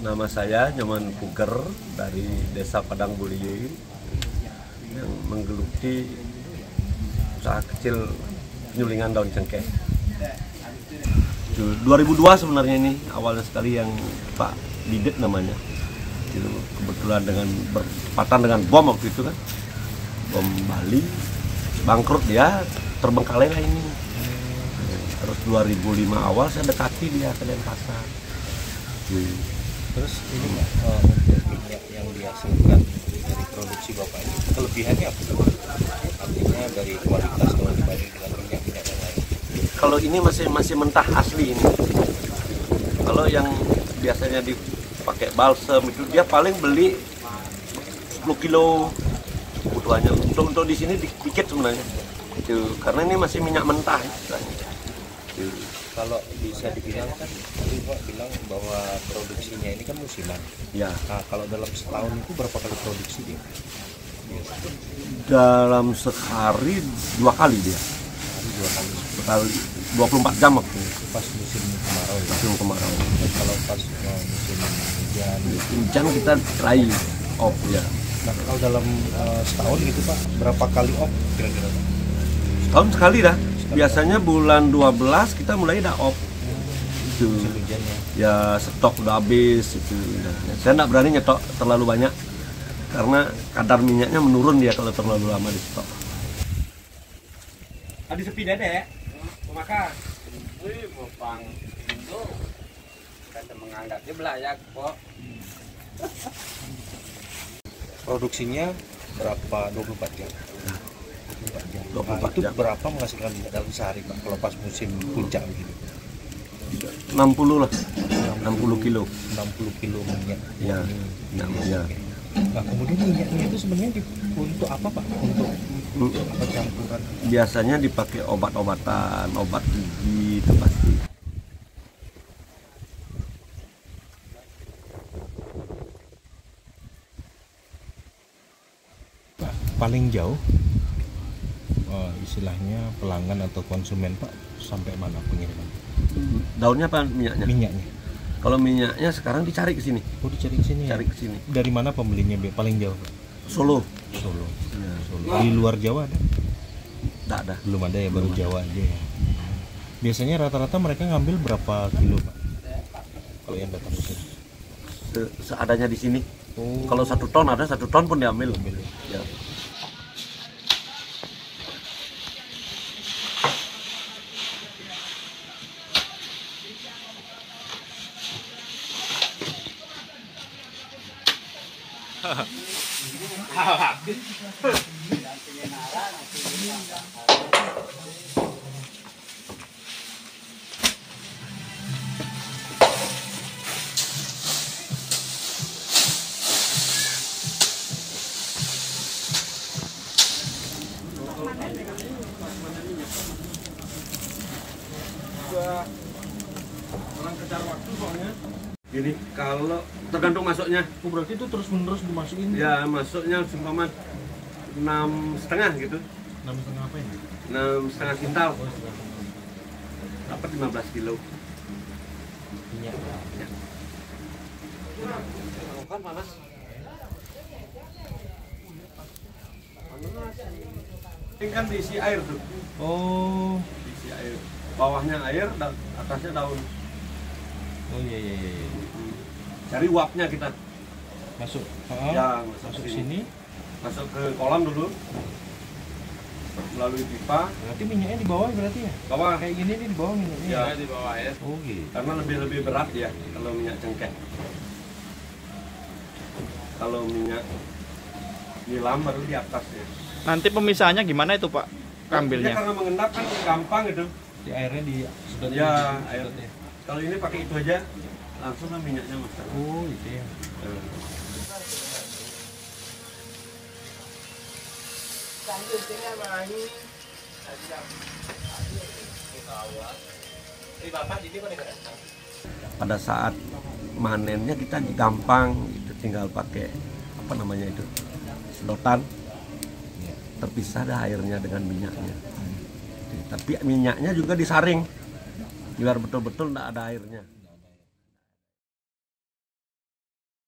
Nama saya Nyoman Puger dari Desa Padang Buliye yang menggeluti usaha kecil penyulingan daun cengkeh. 2002 sebenarnya ini awalnya sekali yang Pak Didet namanya. Itu kebetulan dengan bertepatan dengan bom waktu itu kan, bom Bali, bangkrut dia, terbengkalai lah ini. Terus 2005 awal saya dekati dia ke Denpasar. Terus ini untuk minyak yang dihasilkan dari produksi Bapak ini kelebihannya apa? Artinya dari kualitas kalau dibanding dengan minyak-minyak yang lain. Kalau ini masih mentah asli ini. Kalau yang biasanya dipakai balsam itu dia paling beli 10 kilo kebutuhannya. Untuk di sini dikit sebenarnya. Itu karena ini masih minyak mentah istilahnya. Kalau bisa dibilang kan tadi Pak bilang bahwa produksinya ini kan musiman. Ya. Nah, kalau dalam setahun itu berapa kali produksi dia? Dalam sehari 2 kali dia. Sekali 24 jam waktu Pas musim kemarau ya. musim kemarau. Dan kalau pas musim hujan. Hujan kita try off ya. Nah, kalau dalam setahun gitu Pak, berapa kali off kira-kira Pak? Setahun sekali dah. Biasanya bulan 12 kita mulai dah off. Itu Musim hujannya. ya stok udah habis itu. Saya nggak berani nyetok terlalu banyak karena kadar minyaknya menurun dia kalau terlalu lama di stok. Tadi sepi dede, mau makan. Wih, bopang itu kata menganggapnya belayak kok. Produksinya berapa 24 jam? 24 jam. 24 Nah, itu jam. berapa menghasilkan minyak dalam sehari Pak kalau pas musim puncak gitu? 60 lah, 60 kilo. 60 kilo minyak. Ya, ya. Nah, kemudian minyaknya itu sebenarnya untuk apa Pak? Untuk apa campuran? Biasanya dipakai obat-obatan, obat gigi itu pasti. Paling jauh istilahnya pelanggan atau konsumen Pak sampai mana pengiriman Daunnya apa minyaknya? minyaknya? Kalau minyaknya sekarang dicari ke sini, Oh, dicari ke sini ya? cari ke sini. Dari mana pembelinya paling jauh Pak? Solo, Solo. ya. Solo. Di luar Jawa ada? Nggak ada. Belum ada ya, baru Jawa aja ya. Biasanya rata-rata mereka ngambil berapa kilo Pak? Kalau yang datang ke sini? Seadanya di sini. Oh, Kalau 1 ton ada 1 ton pun diambil. Ya. Orang kejar waktu soalnya. Jadi kalau tergantung masuknya. Oh, berarti itu terus-menerus dimasukin? Ya masuknya seumpama 6,5 gitu. 6,5 apa ya? 6,5 kintal. Oh, setengah. Dapat 15 kilo. Minyak. Kan panas. Ini kan diisi air tuh. Oh. Diisi air. Bawahnya air, atasnya daun. Oh iya. Cari uapnya kita. Masuk. Ya, Masuk sini. Masuk ke kolam dulu. Melalui pipa. Berarti minyaknya di bawah berarti ya? Bawah. Kayak gini nih di bawah minyaknya. Ya, Di bawah ya. Oh gitu. karena lebih berat ya kalau minyak cengkeh. Kalau minyak nilam baru di atas ya. Nanti pemisahannya gimana itu Pak? Dia Ambilnya. karena mengendap kan gampang gitu. Di airnya di sedot. Ya, air. Kalau ini pakai itu aja langsung lah minyaknya masak. Oh itu ya. Pada saat manennya kita gampang, itu tinggal pakai apa namanya itu sedotan, terpisah dah airnya dengan minyaknya. Tapi minyaknya juga disaring biar betul-betul tidak ada airnya.